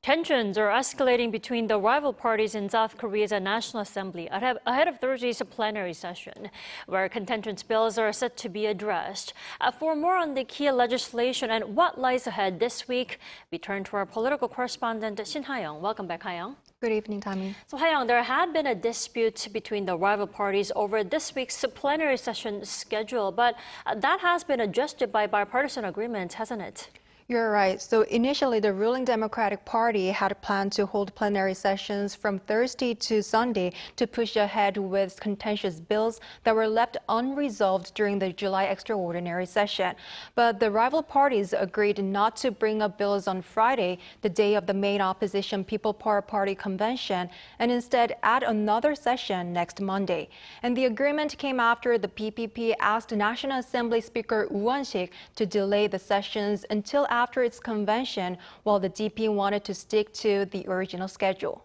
Tensions are escalating between the rival parties in South Korea's National Assembly ahead of Thursday's plenary session, where contentious bills are set to be addressed. For more on the key legislation and what lies ahead this week, we turn to our political correspondent, Shin Ha-young. Welcome back, Ha-young. Good evening, Tommy. So, Ha-young, there had been a dispute between the rival parties over this week's plenary session schedule, but that has been adjusted by bipartisan agreement, hasn't it? You're right. So initially, the ruling Democratic Party had planned to hold plenary sessions from Thursday to Sunday to push ahead with contentious bills that were left unresolved during the July extraordinary session. But the rival parties agreed not to bring up bills on Friday, the day of the main opposition People Power Party convention, and instead add another session next Monday. And the agreement came after the PPP asked National Assembly Speaker Woo Won-sik to delay the sessions until after its convention, while the DP wanted to stick to the original schedule.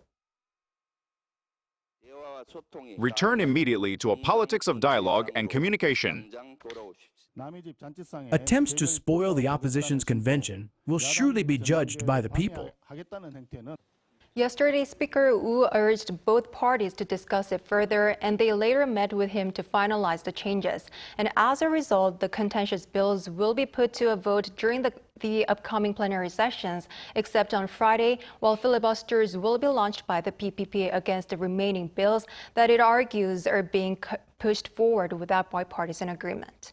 Return immediately to a politics of dialogue and communication. Attempts to spoil the opposition's convention will surely be judged by the people. Yesterday, Speaker Woo urged both parties to discuss it further, and they later met with him to finalize the changes. And as a result, the contentious bills will be put to a vote during the upcoming plenary sessions, except on Friday, while filibusters will be launched by the PPP against the remaining bills that it argues are being pushed forward without bipartisan agreement.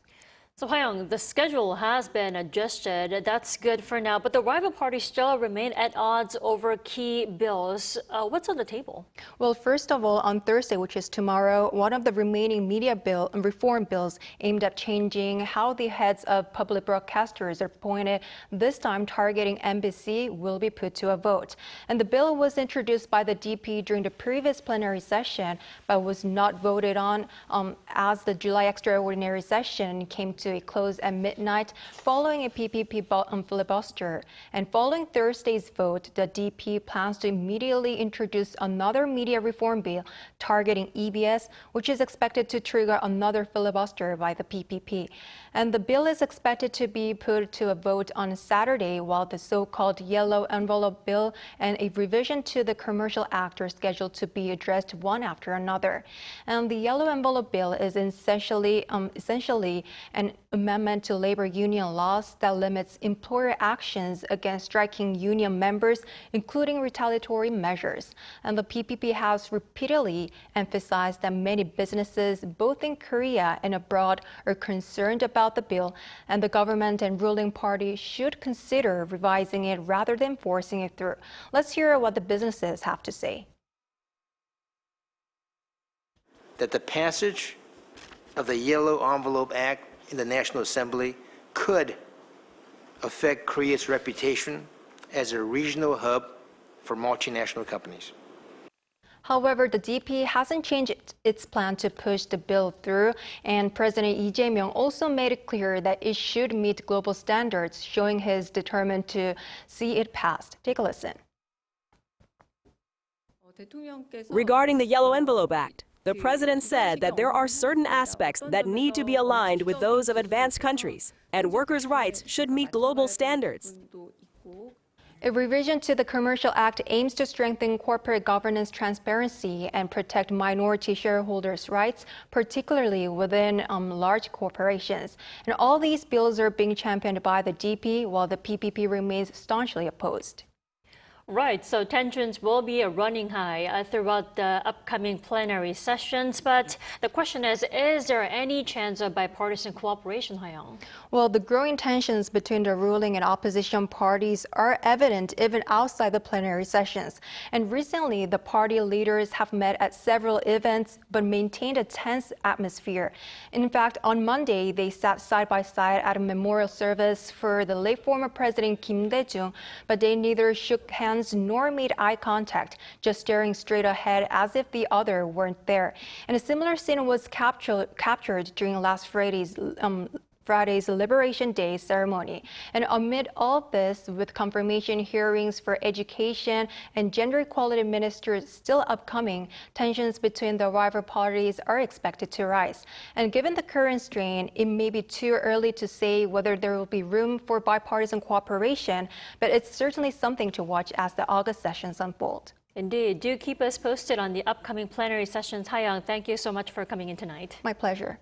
So, Ha-young, the schedule has been adjusted. That's good for now, but the rival parties still remain at odds over key bills. What's on the table? Well, first of all, on Thursday, which is tomorrow, one of the remaining media reform bills aimed at changing how the heads of public broadcasters are appointed, this time targeting NBC, will be put to a vote. And the bill was introduced by the DP during the previous plenary session, but was not voted on as the July extraordinary session came to a close at midnight following a PPP filibuster. And following Thursday's vote, the DP plans to immediately introduce another media reform bill targeting EBS, which is expected to trigger another filibuster by the PPP. And the bill is expected to be put to a vote on Saturday, while the so-called Yellow Envelope Bill and a revision to the Commercial Act are scheduled to be addressed one after another. And the Yellow Envelope Bill is essentially an amendment to labor union laws that limits employer actions against striking union members, including retaliatory measures. And the PPP has repeatedly emphasized that many businesses, both in Korea and abroad, are concerned about the bill, and the government and ruling party should consider revising it rather than forcing it through. Let's hear what the businesses have to say. That the passage of the Yellow Envelope Act in the National Assembly could affect Korea's reputation as a regional hub for multinational companies. However, the DP hasn't changed its plan to push the bill through, and President Lee Jae-myung also made it clear that it should meet global standards, showing he's determined to see it passed. Take a listen. Regarding the Yellow Envelope Act, the president said that there are certain aspects that need to be aligned with those of advanced countries, and workers' rights should meet global standards. A revision to the Commercial Act aims to strengthen corporate governance transparency and protect minority shareholders' rights, particularly within large corporations. And all these bills are being championed by the DP, while the PPP remains staunchly opposed. Right, so tensions will be running high throughout the upcoming plenary sessions. But the question is there any chance of bipartisan cooperation, Ha-young? Well, the growing tensions between the ruling and opposition parties are evident even outside the plenary sessions. And recently, the party leaders have met at several events but maintained a tense atmosphere. In fact, on Monday, they sat side by side at a memorial service for the late former President Kim Dae-jung, but they neither shook hands nor made eye contact, just staring straight ahead as if the other weren't there. And a similar scene was captured during last Friday's Friday's Liberation Day ceremony. And amid all this, with confirmation hearings for education and gender equality ministers still upcoming, tensions between the rival parties are expected to rise. And given the current strain, it may be too early to say whether there will be room for bipartisan cooperation, but it's certainly something to watch as the August sessions unfold. Indeed. Do keep us posted on the upcoming plenary sessions. Ha-young, thank you so much for coming in tonight. My pleasure.